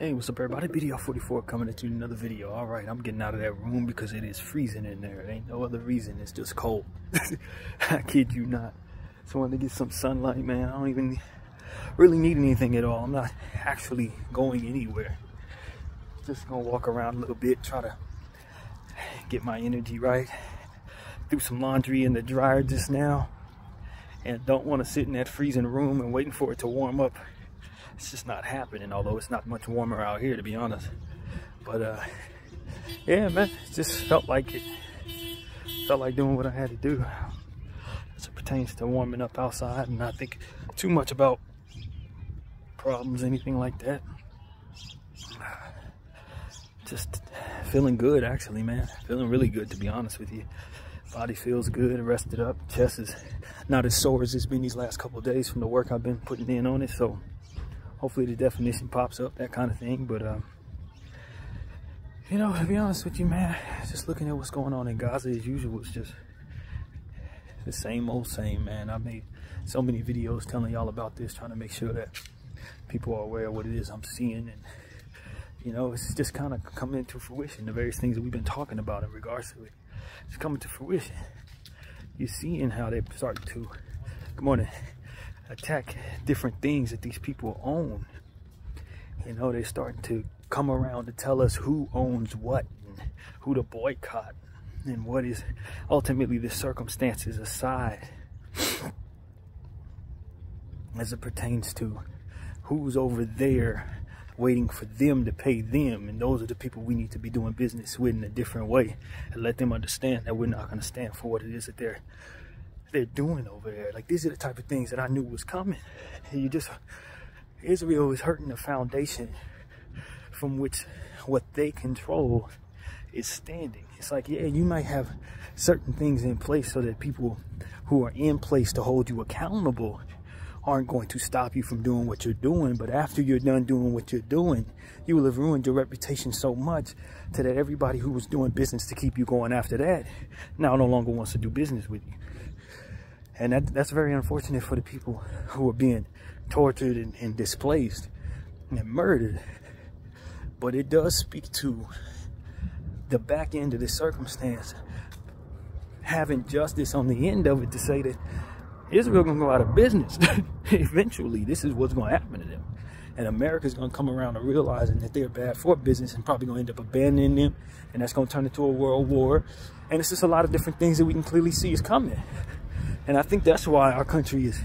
Hey, what's up everybody? BDF 44 coming at you in another video. Alright, I'm getting out of that room because it is freezing in there. There ain't no other reason, it's just cold. I kid you not. So I wanted to get some sunlight, man. I don't even really need anything at all. I'm not actually going anywhere. Just gonna walk around a little bit, try to get my energy right. Threw some laundry in the dryer just now. And don't want to sit in that freezing room and waiting for it to warm up. It's just not happening, although it's not much warmer out here, to be honest. But yeah, man, it just felt like it. Felt like doing what I had to do as it pertains to warming up outside, and not think too much about problems, anything like that. Just feeling good, actually, man. Feeling really good, to be honest with you. Body feels good, rested up. Chest is not as sore as it's been these last couple of days from the work I've been putting in on it. So hopefully the definition pops up, that kind of thing. But you know, to be honest with you, man, just looking at what's going on in Gaza as usual, it's just the same old same, man. I made so many videos telling y'all about this, trying to make sure that people are aware of what it is I'm seeing. And you know, it's just kind of coming into fruition, the various things that we've been talking about in regards to it. It's coming to fruition. You're seeing how they start to, good morning, attack different things that these people own. You know, they're starting to come around to tell us who owns what, and who to boycott, and what is ultimately the circumstances aside as it pertains to who's over there waiting for them to pay them. And those are the people we need to be doing business with in a different way, and let them understand that we're not going to stand for what it is that they're doing over there. Like, these are the type of things that I knew was coming. And Israel is hurting the foundation from which what they control is standing. It's like, yeah, you might have certain things in place so that people who are in place to hold you accountable aren't going to stop you from doing what you're doing. But after you're done doing what you're doing, you will have ruined your reputation so much to that everybody who was doing business to keep you going after that now no longer wants to do business with you. And that's very unfortunate for the people who are being tortured and displaced and murdered. But it does speak to the back end of this circumstance, having justice on the end of it, to say that Israel gonna go out of business. Eventually, this is what's gonna happen to them. And America's gonna come around to realizing that they're bad for business and probably gonna end up abandoning them. And that's gonna turn into a world war. And it's just a lot of different things that we can clearly see is coming. And I think that's why our country is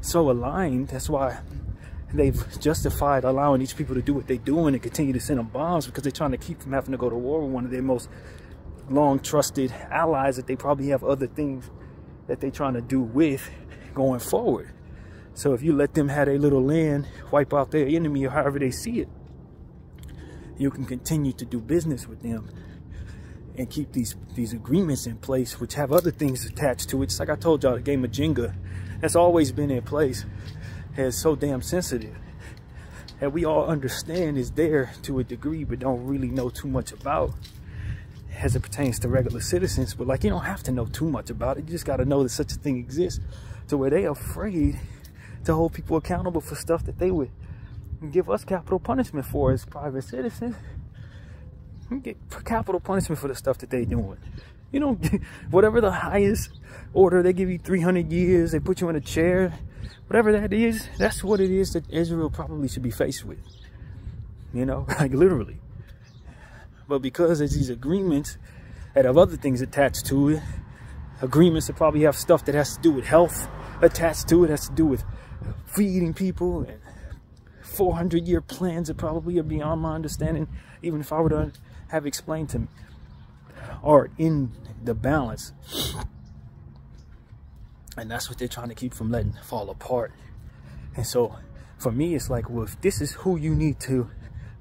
so aligned. That's why they've justified allowing these people to do what they're doing and continue to send them bombs, because they're trying to keep from having to go to war with one of their most long trusted allies that they probably have other things that they're trying to do with going forward. So if you let them have their little land, wipe out their enemy, or however they see it, you can continue to do business with them and keep these agreements in place, which have other things attached to it. It's like I told y'all, the game of Jenga that's always been in place is so damn sensitive that we all understand is there to a degree, but don't really know too much about as it pertains to regular citizens. But like, you don't have to know too much about it. You just got to know that such a thing exists, to where they're afraid to hold people accountable for stuff that they would give us capital punishment for as private citizens. You get capital punishment for the stuff that they're doing. You know, whatever the highest order, they give you 300 years, they put you in a chair, whatever that is, that's what it is that Israel probably should be faced with. You know, like literally. But because there's these agreements that have other things attached to it, agreements that probably have stuff that has to do with health attached to it, has to do with feeding people, and 400-year plans that probably are beyond my understanding, even if I were to have explained to me, are in the balance. And that's what they're trying to keep from letting fall apart. And so for me, it's like, well, if this is who you need to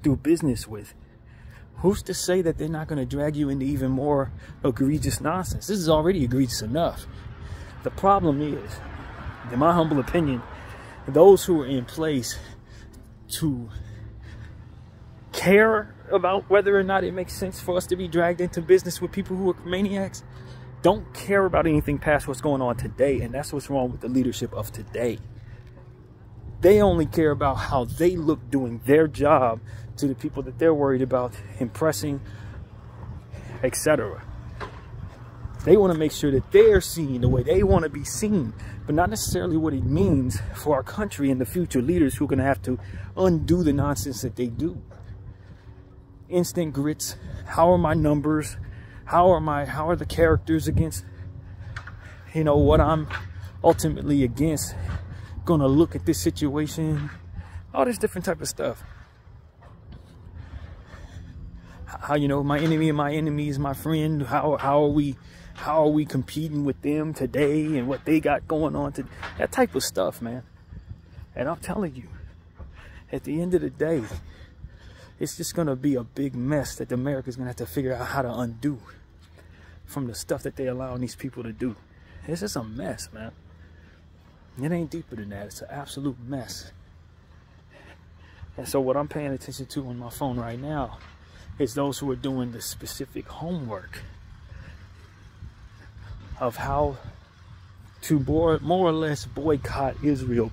do business with, who's to say that they're not going to drag you into even more egregious nonsense? This is already egregious enough. The problem is, in my humble opinion, those who are in place to care about whether or not it makes sense for us to be dragged into business with people who are maniacs don't care about anything past what's going on today. And that's what's wrong with the leadership of today. They only care about how they look doing their job to the people that they're worried about impressing, etc. They want to make sure that they're seen the way they want to be seen, but not necessarily what it means for our country and the future leaders who are going to have to undo the nonsense that they do. Instant grits. How are my numbers? How are the characters against, you know, what I'm ultimately against? Gonna look at this situation, all this different type of stuff. How, you know, my enemy and my enemy is my friend. How are we competing with them today and what they got going on today? That type of stuff, man. And I'm telling you, at the end of the day, it's just gonna be a big mess that America's gonna have to figure out how to undo from the stuff that they allowing these people to do. It's just a mess, man. It ain't deeper than that. It's an absolute mess. And so what I'm paying attention to on my phone right now is those who are doing the specific homework of how to more or less boycott Israel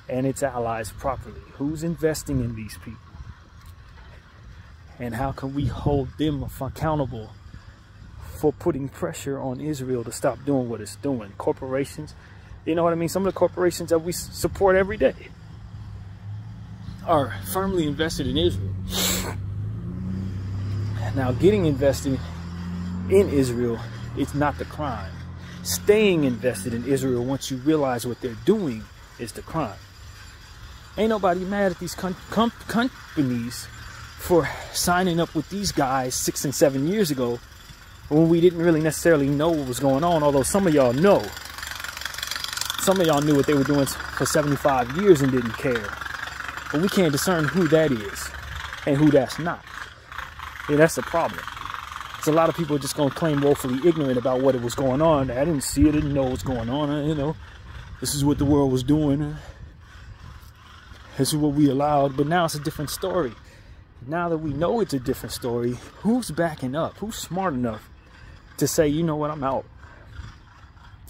and its allies properly. Who's investing in these people? And how can we hold them accountable for putting pressure on Israel to stop doing what it's doing? Corporations, you know what I mean? Some of the corporations that we support every day are firmly invested in Israel. Now, getting invested in Israel, it's not the crime. Staying invested in Israel once you realize what they're doing is the crime. Ain't nobody mad at these companies for signing up with these guys 6 and 7 years ago when we didn't really necessarily know what was going on, although some of y'all know. Some of y'all knew what they were doing for 75 years and didn't care. But we can't discern who that is and who that's not. Yeah, that's the problem. There's a lot of people just going to claim woefully ignorant about what it was going on. I didn't see it, didn't know what's going on. You know, this is what the world was doing. This is what we allowed. But now it's a different story. Now that we know it's a different story, who's backing up? Who's smart enough to say, you know what, I'm out.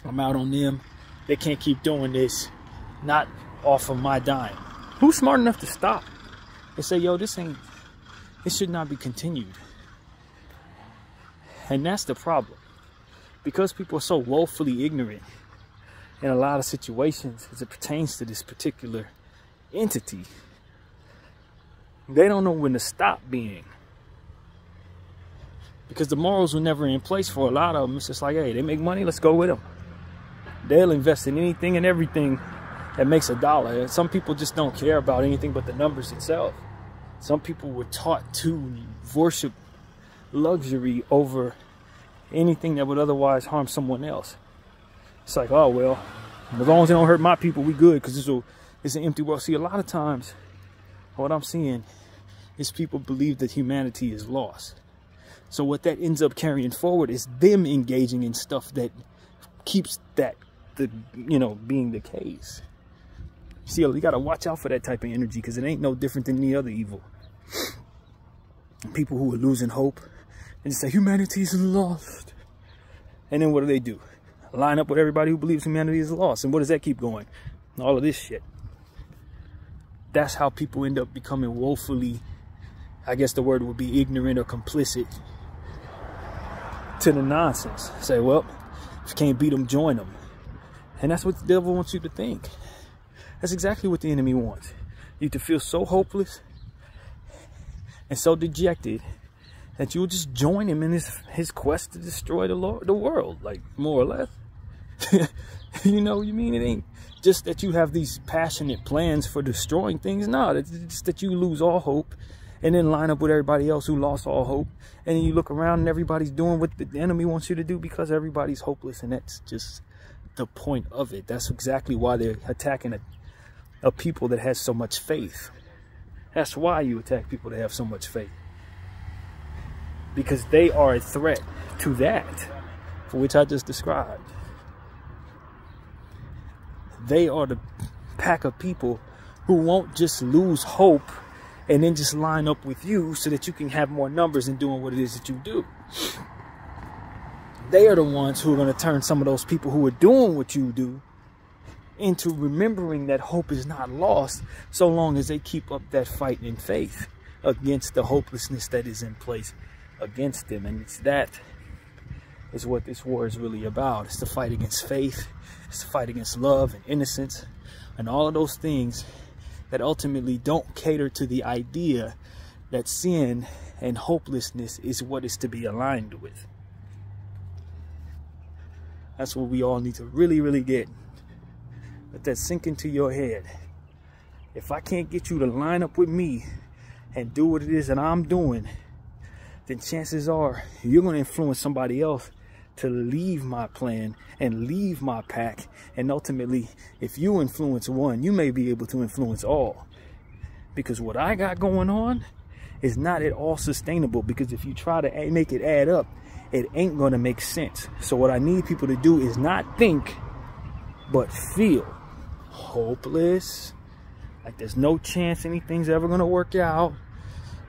I'm out on them. They can't keep doing this. Not off of my dime. Who's smart enough to stop and say, yo, this should not be continued? And that's the problem. Because people are so woefully ignorant in a lot of situations as it pertains to this particular entity, they don't know when to stop being. Because the morals were never in place for a lot of them. It's just like, hey, they make money, let's go with them. They'll invest in anything and everything that makes a dollar. And some people just don't care about anything but the numbers itself. Some people were taught to worship luxury over anything that would otherwise harm someone else. It's like, oh, well, as long as they don't hurt my people, we good, because it's an empty world. See, a lot of times, what I'm seeing is people believe that humanity is lost. So what that ends up carrying forward is them engaging in stuff that keeps that, being the case. See, you got to watch out for that type of energy, because it ain't no different than any other evil. People who are losing hope and say humanity is lost, and then what do? Line up with everybody who believes humanity is lost, and what does that keep going? All of this shit. That's how people end up becoming woefully, I guess the word would be ignorant or complicit to the nonsense. Say, well, if you can't beat them, join them. And that's what the devil wants you to think. That's exactly what the enemy wants. You to feel so hopeless and so dejected that you'll just join him in his quest to destroy the world, like, more or less. You know what you mean? It ain't just that you have these passionate plans for destroying things. No, it's just that you lose all hope and then line up with everybody else who lost all hope. And then you look around and everybody's doing what the enemy wants you to do because everybody's hopeless. And that's just the point of it. That's exactly why they're attacking a people that has so much faith. That's why you attack people that have so much faith. Because they are a threat to that, for which I just described. They are the pack of people who won't just lose hope and then just line up with you so that you can have more numbers in doing what it is that you do. They are the ones who are going to turn some of those people who are doing what you do into remembering that hope is not lost so long as they keep up that fight in faith against the hopelessness that is in place against them. And that is what this war is really about. It's the fight against faith. It's the fight against love and innocence and all of those things that ultimately don't cater to the idea that sin and hopelessness is what is to be aligned with. That's what we all need to really, really get. Let that sink into your head. If I can't get you to line up with me and do what it is that I'm doing, then chances are you're going to influence somebody else to leave my plan and leave my pack. And ultimately, if you influence one, you may be able to influence all. Because what I got going on is not at all sustainable. Because if you try to make it add up, it ain't going to make sense. So what I need people to do is not think, but feel hopeless. Like there's no chance anything's ever going to work out.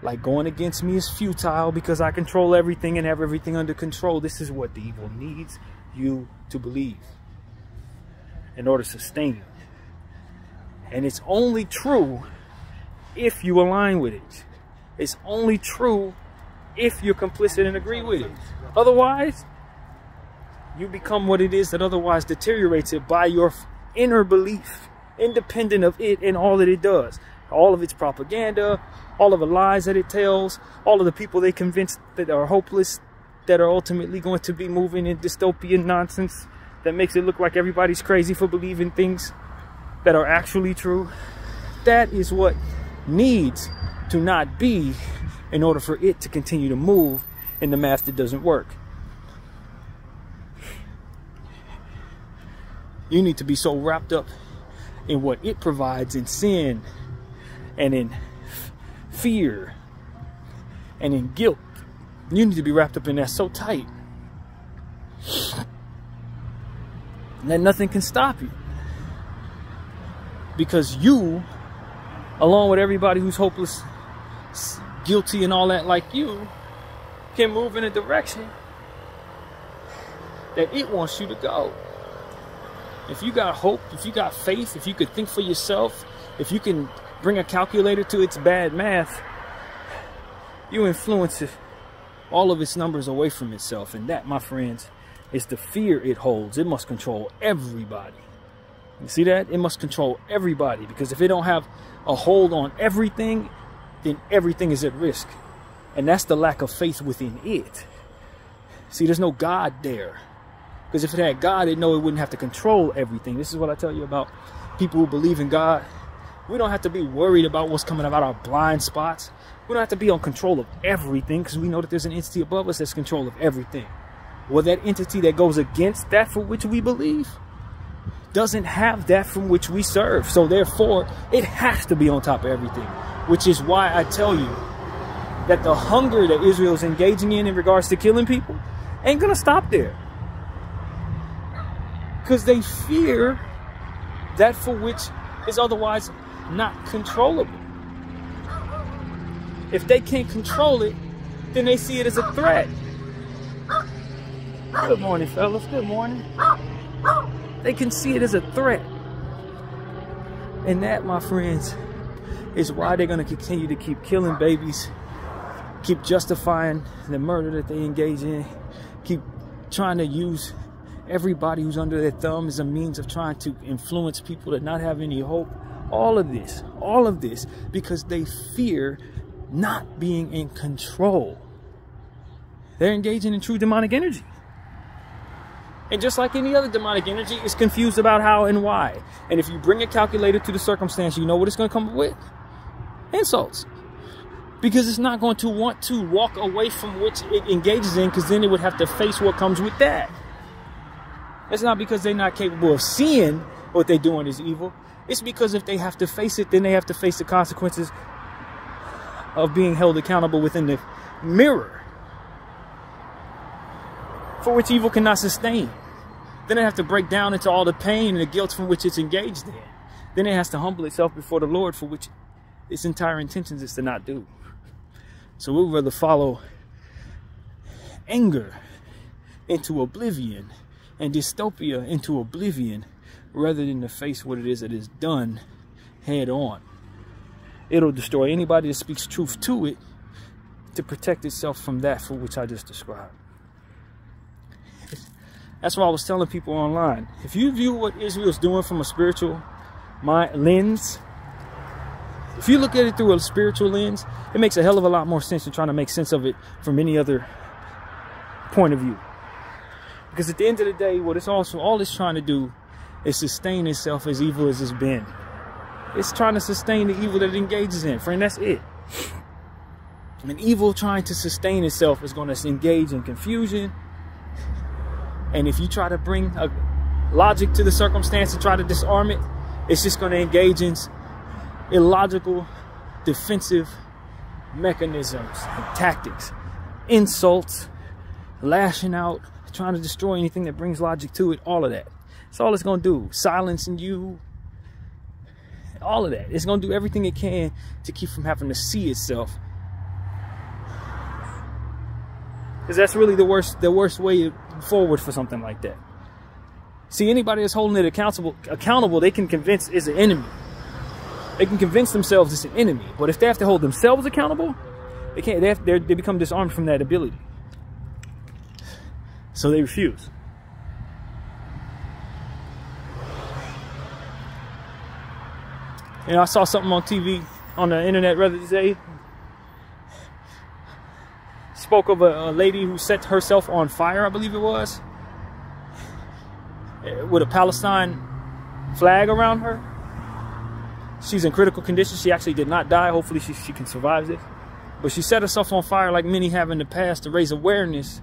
Like going against me is futile because I control everything and have everything under control. This is what the evil needs you to believe in order to sustain you. And it's only true if you align with it. It's only true if you're complicit and agree with it. Otherwise, you become what it is that otherwise deteriorates it by your inner belief, independent of it and all that it does. All of its propaganda, all of the lies that it tells, all of the people they convince that are hopeless, that are ultimately going to be moving in dystopian nonsense that makes it look like everybody's crazy for believing things that are actually true. That is what needs to not be in order for it to continue to move in the math that doesn't work. You need to be so wrapped up in what it provides in sin and in fear and in guilt. You need to be wrapped up in that so tight that nothing can stop you. Because you, along with everybody who's hopeless, guilty and all that like you, can move in a direction that it wants you to go. If you got hope, if you got faith, if you could think for yourself, if you can bring a calculator to its bad math, you influence all of its numbers away from itself. And that, my friends, is the fear it holds. It must control everybody. You see that? It must control everybody, because if it don't have a hold on everything, then everything is at risk. And that's the lack of faith within it. See, there's no God there. Because if it had God, it'd know it wouldn't have to control everything. This is what I tell you about people who believe in God. We don't have to be worried about what's coming about our blind spots. We don't have to be on control of everything, because we know that there's an entity above us that's in control of everything. Well, that entity that goes against that for which we believe doesn't have that from which we serve. So therefore, it has to be on top of everything. Which is why I tell you that the hunger that Israel is engaging in regards to killing people ain't going to stop there. Because they fear that for which is otherwise not controllable. If they can't control it, then they see it as a threat. Good morning, fellas. Good morning. They can see it as a threat. And that, my friends, is why they're going to continue to keep killing babies, keep justifying the murder that they engage in, keep trying to use everybody who's under their thumb as a means of trying to influence people that not have any hope. All of this, because they fear not being in control. They're engaging in true demonic energy. And just like any other demonic energy, it's confused about how and why. And if you bring a calculator to the circumstance, you know what it's going to come up with? Insults. Because it's not going to want to walk away from which it engages in, because then it would have to face what comes with that. It's not because they're not capable of seeing what they're doing is evil. It's because if they have to face it, then they have to face the consequences of being held accountable within the mirror, for which evil cannot sustain. Then it have to break down into all the pain and the guilt from which it's engaged in. Then it has to humble itself before the Lord, for which its entire intentions is to not do. So we'd rather follow anger into oblivion and dystopia into oblivion, rather than to face what it is that is done head on. it'll destroy anybody that speaks truth to it to protect itself from that for which I just described. That's why I was telling people online, if you view what Israel's doing from a spiritual lens, if you look at it through a spiritual lens, it makes a hell of a lot more sense than trying to make sense of it from any other point of view. Because at the end of the day, what it's also all it's trying to do is sustain itself as evil as it's been. It's trying to sustain the evil that it engages in, friend. That's it. And evil trying to sustain itself is going to engage in confusion. And if you try to bring a logic to the circumstance and try to disarm it, it's just going to engage in illogical defensive mechanisms and tactics, insults, lashing out, trying to destroy anything that brings logic to it, all of that. That's all it's going to do. Silencing you, all of that. It's going to do everything it can to keep from having to see itself. Because that's really the worst way forward for something like that. See, anybody that's holding it accountable, they can convince is an enemy. They can convince themselves it's an enemy. But if they have to hold themselves accountable, they can't. They become disarmed from that ability. So they refuse. You know, I saw something on TV, on the internet rather today. Spoke of a lady who set herself on fire, I believe it was, with a Palestine flag around her. She's in critical condition. She actually did not die. Hopefully she can survive this. But she set herself on fire like many have in the past to raise awareness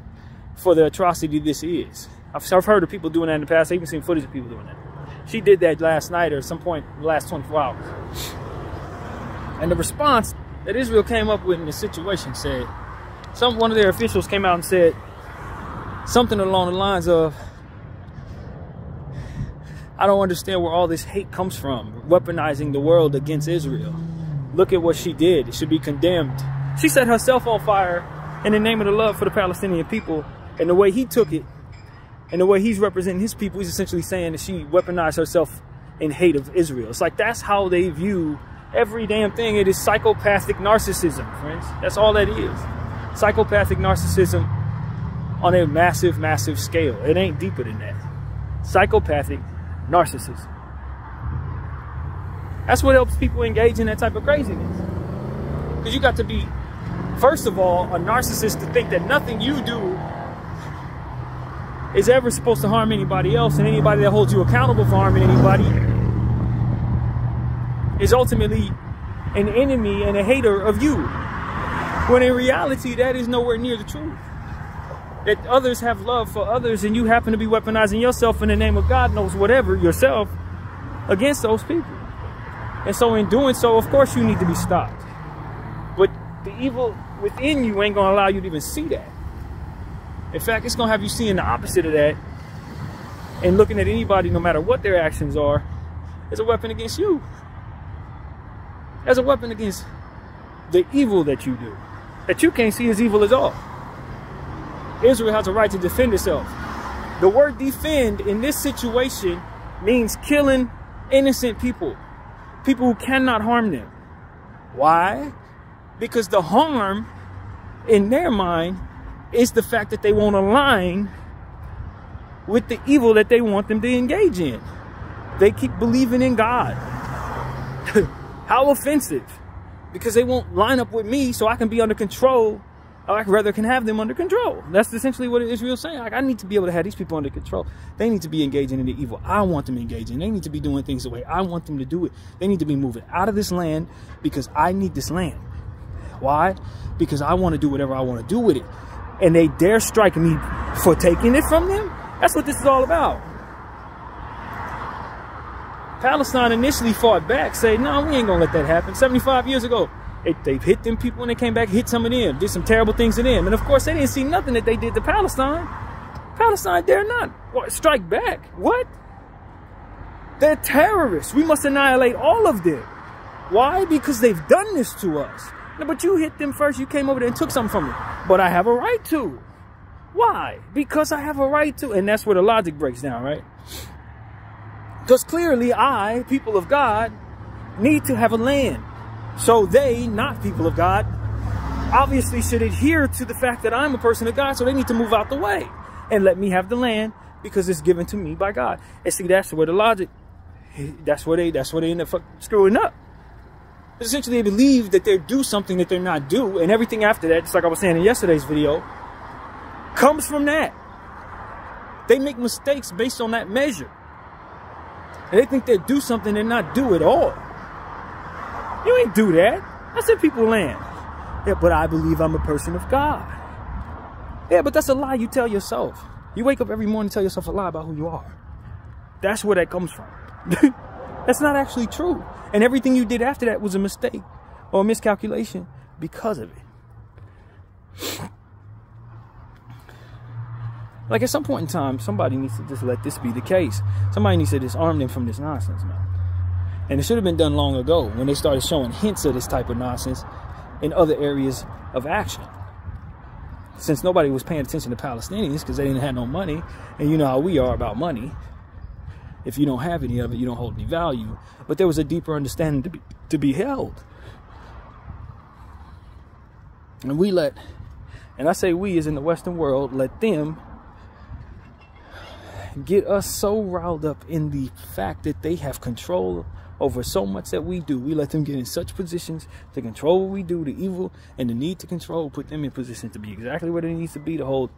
for the atrocity this is. I've heard of people doing that in the past. I've even seen footage of people doing that. She did that last night or at some point in the last 24 hours. And the response that Israel came up with in the situation said, one of their officials came out and said something along the lines of, I don't understand where all this hate comes from, weaponizing the world against Israel. Look at what she did. It should be condemned. She set herself on fire in the name of the love for the Palestinian people. And the way he took it, and the way he's representing his people, he's essentially saying that she weaponized herself in hate of Israel. It's like that's how they view every damn thing. It is psychopathic narcissism, friends. That's all that is. Psychopathic narcissism on a massive, massive scale. It ain't deeper than that. Psychopathic narcissism. That's what helps people engage in that type of craziness. Because you got to be, first of all, a narcissist to think that nothing you do is ever supposed to harm anybody else, and anybody that holds you accountable for harming anybody is ultimately an enemy and a hater of you. When in reality, that is nowhere near the truth. That others have love for others, and you happen to be weaponizing yourself in the name of God knows whatever, yourself, against those people. And so in doing so, of course, you need to be stopped. But the evil within you ain't going to allow you to even see that. In fact, it's going to have you seeing the opposite of that and looking at anybody, no matter what their actions are, as a weapon against you. As a weapon against the evil that you do, that you can't see as evil at all. Israel has a right to defend itself. The word defend in this situation means killing innocent people. People who cannot harm them. Why? Because the harm in their mind is the fact that they won't align with the evil that they want them to engage in. They keep believing in God. How offensive. Because they won't line up with me so I can be under control. Or I rather can have them under control. That's essentially what Israel's saying. Like, I need to be able to have these people under control. They need to be engaging in the evil I want them engaging. They need to be doing things the way I want them to do it. They need to be moving out of this land because I need this land. Why? Because I want to do whatever I want to do with it. And they dare strike me for taking it from them? That's what this is all about. Palestine initially fought back, said, no, we ain't going to let that happen. 75 years ago, they've hit them people when they came back, hit some of them, did some terrible things to them. And of course, they didn't see nothing that they did to Palestine. Palestine dare not strike back. What? They're terrorists. We must annihilate all of them. Why? Because they've done this to us. No, but you hit them first. You came over there and took something from me. But I have a right to. Why? Because I have a right to. And that's where the logic breaks down, right? Because clearly I, people of God, need to have a land. So they, not people of God, obviously should adhere to the fact that I'm a person of God, so they need to move out the way and let me have the land because it's given to me by God. And see, that's where the logic, that's where they end up screwing up. Essentially, they believe that they're due something that they're not due, and everything after that, just like I was saying in yesterday's video, comes from that. They make mistakes based on that measure. And they think they're due something they're not due at all. You ain't do that. I said people land. Yeah, but I believe I'm a person of God. Yeah, but that's a lie you tell yourself. You wake up every morning and tell yourself a lie about who you are. That's where that comes from. That's not actually true. And everything you did after that was a mistake or a miscalculation because of it. Like, at some point in time, somebody needs to just let this be the case. Somebody needs to disarm them from this nonsense, man. And it should have been done long ago when they started showing hints of this type of nonsense in other areas of action. Since nobody was paying attention to Palestinians because they didn't have no money. And you know how we are about money. If you don't have any of it, you don't hold any value. But there was a deeper understanding to be held. And we let, and I say we as in the Western world, let them get us so riled up in the fact that they have control over so much that we do. We let them get in such positions to control what we do, the evil and the need to control, put them in position to be exactly where they need to be to hold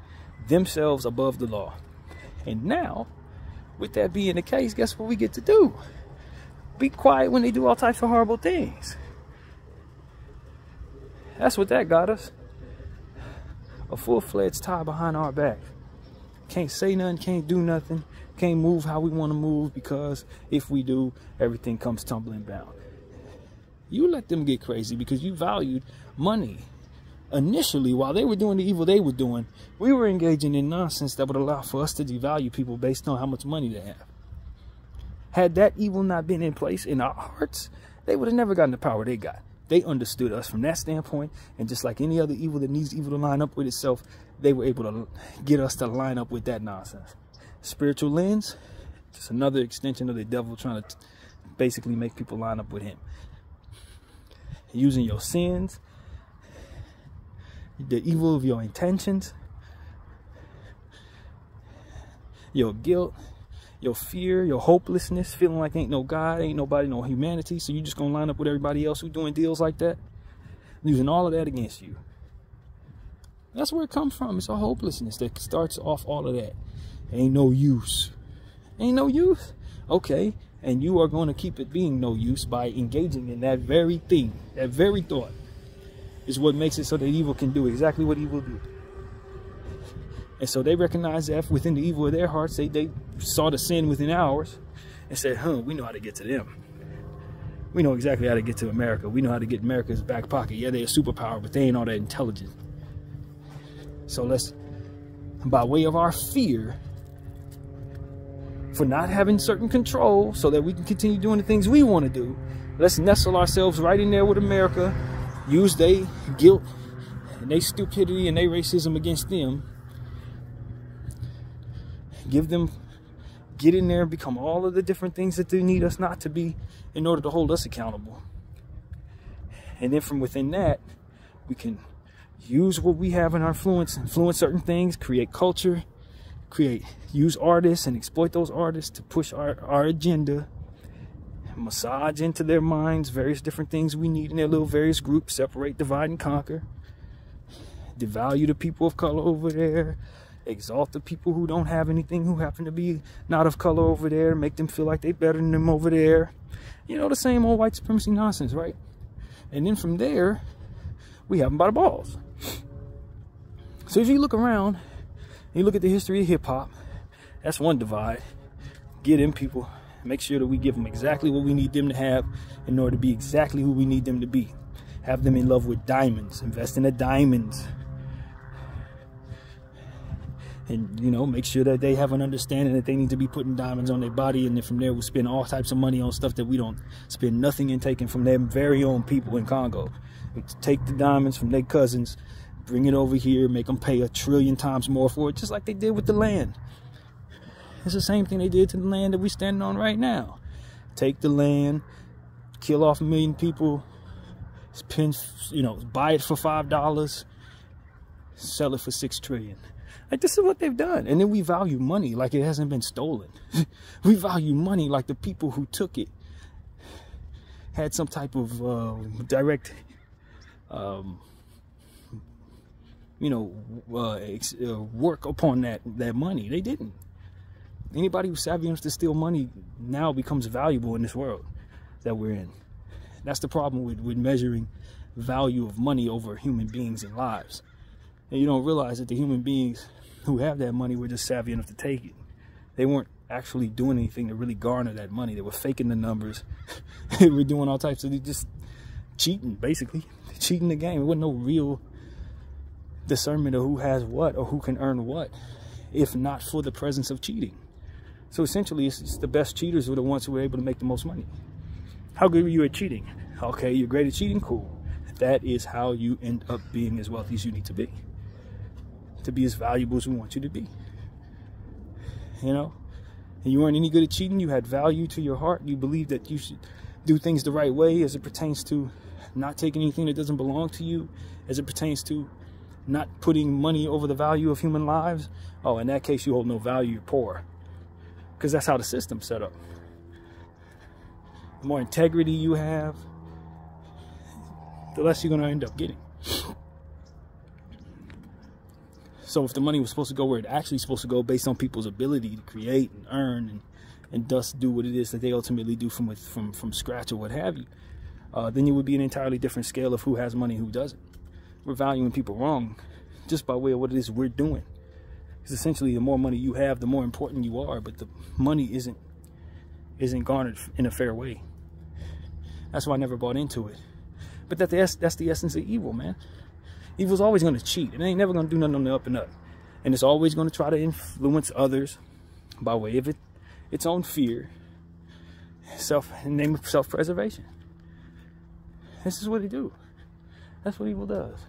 themselves above the law. And now, with that being the case, guess what we get to do? Be quiet when they do all types of horrible things. That's what that got us. A full-fledged tie behind our back. Can't say nothing, can't do nothing, can't move how we want to move because if we do, everything comes tumbling down. You let them get crazy because you valued money. Initially, while they were doing the evil they were doing, we were engaging in nonsense that would allow for us to devalue people based on how much money they have. Had that evil not been in place in our hearts, they would have never gotten the power they got. They understood us from that standpoint, and just like any other evil that needs evil to line up with itself, they were able to get us to line up with that nonsense. Spiritual lens, just another extension of the devil trying to basically make people line up with him. Using your sins, the evil of your intentions, your guilt, your fear, your hopelessness, feeling like ain't no God, ain't nobody, no humanity, so you just gonna line up with everybody else who's doing deals like that, using all of that against you. That's where it comes from. It's a hopelessness that starts off all of that. Ain't no use. Ain't no use? Okay, and you are going to keep it being no use by engaging in that very thing, that very thought is what makes it so that evil can do exactly what evil do. And so they recognize that within the evil of their hearts, they saw the sin within ours and said, we know how to get to them. We know exactly how to get to America. We know how to get America's back pocket. Yeah, they're a superpower, but they ain't all that intelligent. So let's, by way of our fear for not having certain control so that we can continue doing the things we want to do, let's nestle ourselves right in there with America, use their guilt and their stupidity and their racism against them, get in there and become all of the different things that they need us not to be in order to hold us accountable. And then from within that, we can use what we have in our influence certain things, create culture, use artists and exploit those artists to push our agenda, massage into their minds various different things we need in their little various groups, separate, divide, and conquer, devalue the people of color over there, exalt the people who don't have anything, who happen to be not of color over there, make them feel like they better than them over there. You know, the same old white supremacy nonsense, right? And then from there, we have them by the balls. So if you look around, you look at the history of hip-hop, that's one divide. Get in people, make sure that we give them exactly what we need them to have in order to be exactly who we need them to be. Have them in love with diamonds, invest in the diamonds. And, you know, make sure that they have an understanding that they need to be putting diamonds on their body. And then from there, we'll spend all types of money on stuff that we don't spend nothing in taking from their very own people in Congo. Take the diamonds from their cousins, bring it over here, make them pay 1 trillion times more for it, just like they did with the land. It's the same thing they did to the land that we're standing on right now. Take the land, kill off 1 million people, spend, buy it for $5, sell it for $6 trillion. Like, this is what they've done. And then we value money like it hasn't been stolen. We value money like the people who took it had some type of direct, work upon that money. They didn't. Anybody who's savvy enough to steal money now becomes valuable in this world that we're in. That's the problem with measuring value of money over human beings and lives. And you don't realize that the human beings who have that money were just savvy enough to take it. They weren't actually doing anything to really garner that money. They were faking the numbers. They were doing all types of just cheating, basically. Cheating the game. There wasn't no real discernment of who has what or who can earn what, if not for the presence of cheating. So essentially, it's the best cheaters were the ones who were able to make the most money. How good were you at cheating? Okay, you're great at cheating, cool. That is how you end up being as wealthy as you need to be as valuable as we want you to be. And you weren't any good at cheating. You had value to your heart. You believed that you should do things the right way as it pertains to not taking anything that doesn't belong to you, as it pertains to not putting money over the value of human lives. Oh, in that case, you hold no value, you're poor. Because that's how the system's set up. The more integrity you have, the less you're going to end up getting. So if the money was supposed to go where it actually supposed to go, based on people's ability to create and earn and thus do what it is that they ultimately do from scratch or what have you, then it would be an entirely different scale of who has money and who doesn't. We're valuing people wrong just by way of what it is we're doing. Because essentially, the more money you have, the more important you are, but the money isn't garnered in a fair way. That's why I never bought into it. But that's the essence of evil, man. Evil's always going to cheat. It ain't never going to do nothing on the up and up. And it's always going to try to influence others by way of its own fear, in the name of self-preservation. This is what they do. That's what evil does.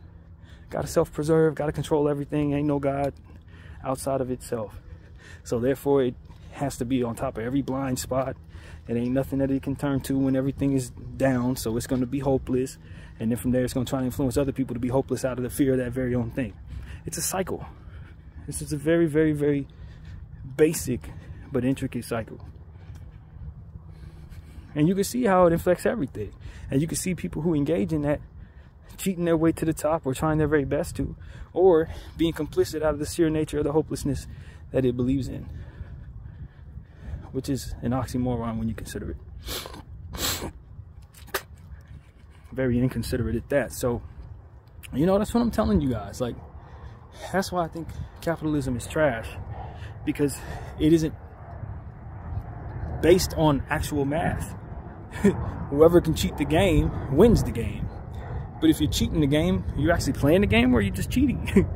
Got to self-preserve, got to control everything. Ain't no God outside of itself. So therefore, it has to be on top of every blind spot. It ain't nothing that it can turn to when everything is down. So it's going to be hopeless. And then from there, it's going to try to influence other people to be hopeless out of the fear of that very own thing. It's a cycle. This is a very, very, very basic but intricate cycle. And you can see how it affects everything. And you can see people who engage in that cheating their way to the top or trying their very best to, or being complicit out of the sheer nature of the hopelessness that it believes in, which is an oxymoron when you consider it. Very inconsiderate at that. So, that's what I'm telling you guys. Like, that's why I think capitalism is trash, because it isn't based on actual math. Whoever can cheat the game wins the game. But if you're cheating the game, you're actually playing the game, or you're just cheating.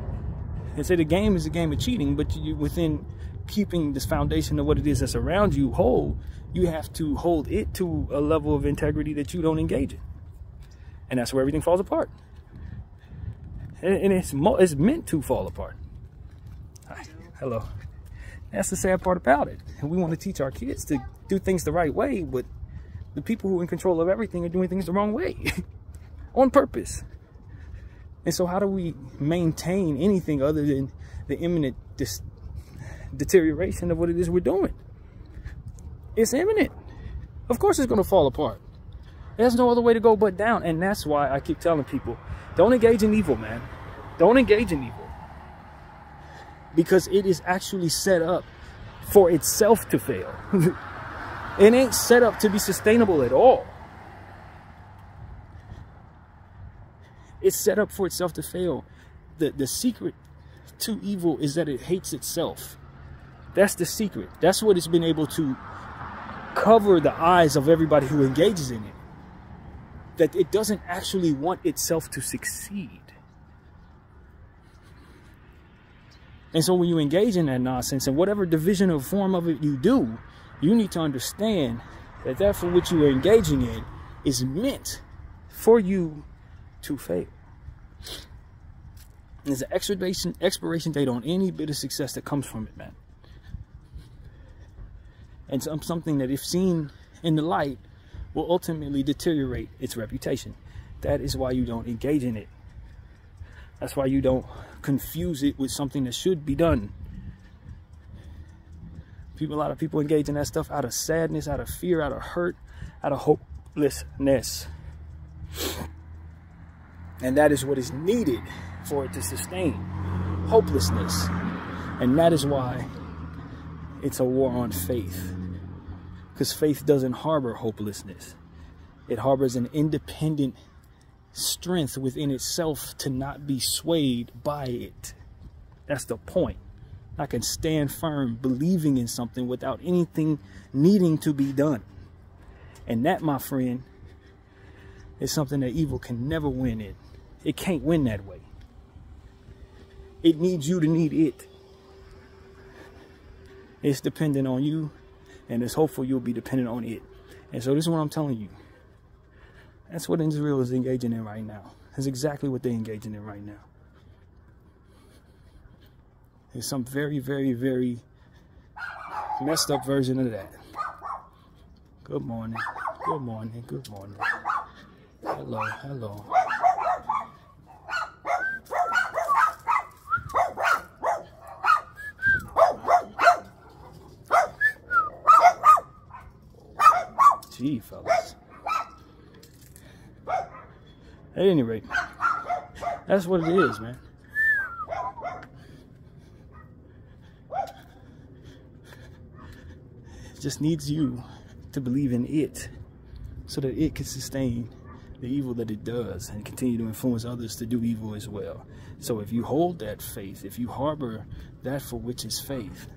And say the game is a game of cheating, but you, within keeping this foundation of what it is that's around you whole, you have to hold it to a level of integrity that you don't engage in. And that's where everything falls apart. And it's meant to fall apart. Hi. Hello. That's the sad part about it. And we want to teach our kids to do things the right way, but the people who are in control of everything are doing things the wrong way. On purpose. And so how do we maintain anything other than the imminent deterioration of what it is we're doing? It's imminent. Of course it's going to fall apart. There's no other way to go but down. And that's why I keep telling people, don't engage in evil, man. Don't engage in evil. Because it is actually set up for itself to fail. It ain't set up to be sustainable at all. It's set up for itself to fail. The secret to evil is that it hates itself. That's the secret. That's what it's been able to cover the eyes of everybody who engages in it. That it doesn't actually want itself to succeed. And so when you engage in that nonsense, and whatever division or form of it you do, you need to understand that that for which you are engaging in is meant for you to fail. There's an expiration date on any bit of success that comes from it, man. And something that, if seen in the light, will ultimately deteriorate its reputation. That is why you don't engage in it. That's why you don't confuse it with something that should be done. A lot of people engage in that stuff out of sadness, out of fear, out of hurt, out of hopelessness. And that is what is needed for it to sustain hopelessness. And that is why it's a war on faith. Because faith doesn't harbor hopelessness. It harbors an independent strength within itself to not be swayed by it. That's the point. I can stand firm believing in something without anything needing to be done. And that, my friend, is something that evil can never win in. It can't win that way. It needs you to need it. It's dependent on you, and it's hopeful you'll be dependent on it. And so this is what I'm telling you. That's what Israel is engaging in right now. That's exactly what they're engaging in right now. There's some very, very, very messed up version of that. Good morning. Good morning. Good morning. Hello. Hello. Gee, fellas. At any rate, that's what it is, man. It just needs you to believe in it so that it can sustain the evil that it does and continue to influence others to do evil as well. So if you hold that faith, if you harbor that for which is faith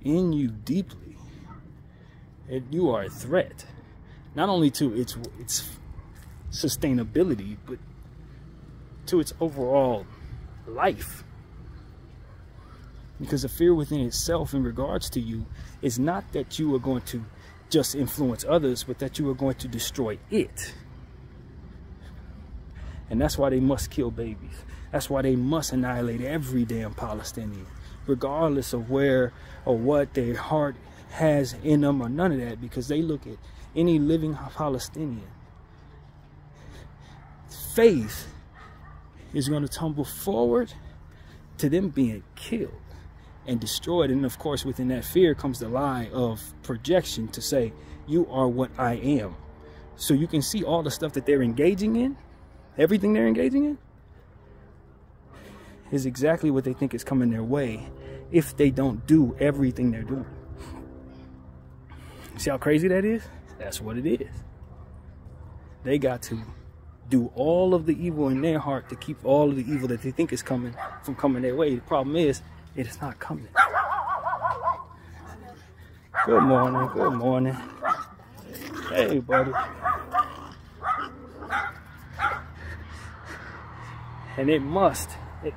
in you deeply, you are a threat, not only to its sustainability, but to its overall life. Because the fear within itself in regards to you is not that you are going to just influence others, but that you are going to destroy it. And that's why they must kill babies. That's why they must annihilate every damn Palestinian, regardless of where or what their heart has in them or none of that, because they look at any living Palestinian. Faith is going to tumble forward to them being killed and destroyed. And of course, within that fear comes the lie of projection to say, you are what I am. So you can see all the stuff that they're engaging in, everything they're engaging in, is exactly what they think is coming their way if they don't do everything they're doing. See how crazy that is? That's what it is. They got to do all of the evil in their heart to keep all of the evil that they think is coming from coming their way. The problem is, it is not coming. Good morning. Good morning. Hey, buddy. And it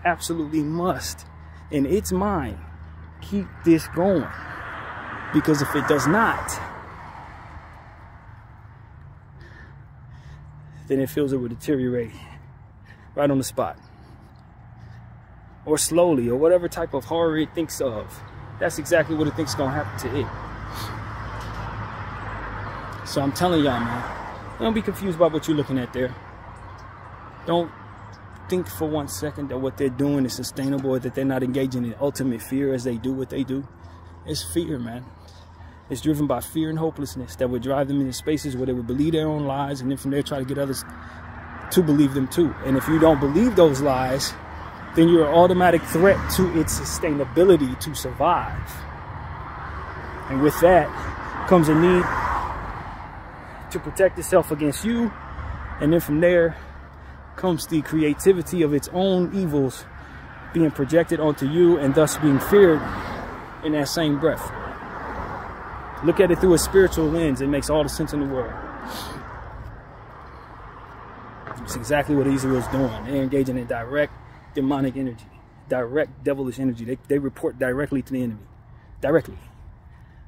absolutely must, in its mind, keep this going. Because if it does not, then it feels it will deteriorate right on the spot. Or slowly, or whatever type of horror it thinks of. That's exactly what it thinks is going to happen to it. So I'm telling y'all, man, don't be confused about what you're looking at there. Don't think for 1 second that what they're doing is sustainable, or that they're not engaging in ultimate fear as they do what they do. It's fear, man. It's driven by fear and hopelessness that would drive them into spaces where they would believe their own lies, and then from there try to get others to believe them too. And if you don't believe those lies, then you're an automatic threat to its sustainability to survive. And with that comes a need to protect itself against you. And then from there comes the creativity of its own evils being projected onto you and thus being feared in that same breath. Look at it through a spiritual lens. It makes all the sense in the world. It's exactly what Israel's doing. They're engaging in direct demonic energy, direct devilish energy. They report directly to the enemy, directly,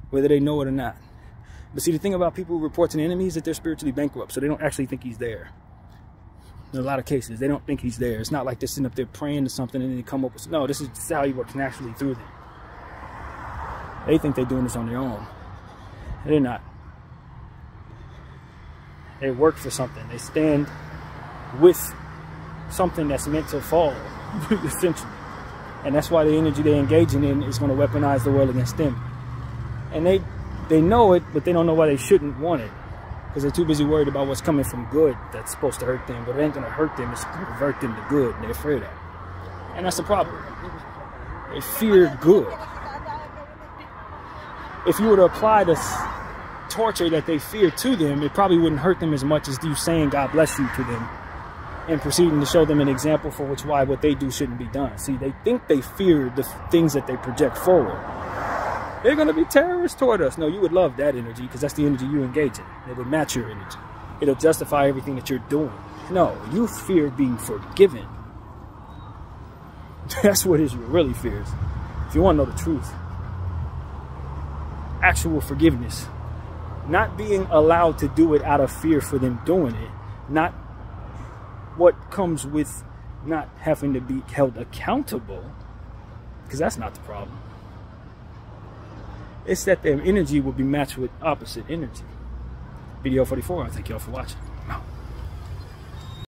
whether they know it or not. But see, the thing about people who report to the enemy is that they're spiritually bankrupt, so they don't actually think he's there. In a lot of cases, they don't think he's there. It's not like they're sitting up there praying to something and then they come up with, no, this is how he works naturally through them. They think they're doing this on their own. They're not. They work for something. They stand with something that's meant to fall, essentially. And that's why the energy they're engaging in is going to weaponize the world against them. And they know it, but they don't know why they shouldn't want it. Because they're too busy worried about what's coming from good that's supposed to hurt them. But it ain't going to hurt them, it's going to convert them to good. And they're afraid of that. And that's the problem. They fear good. If you were to apply the torture that they fear to them, it probably wouldn't hurt them as much as you saying God bless you to them and proceeding to show them an example for why what they do shouldn't be done. See, they think they fear the things that they project forward. They're going to be terrorists toward us. No, you would love that energy because that's the energy you engage in. It would match your energy. It'll justify everything that you're doing. No, you fear being forgiven. That's what Israel really fears. If you want to know the truth. Actual forgiveness. Not being allowed to do it out of fear for them doing it. Not what comes with not having to be held accountable. Because that's not the problem. It's that their energy will be matched with opposite energy. BDF 44, I thank y'all for watching.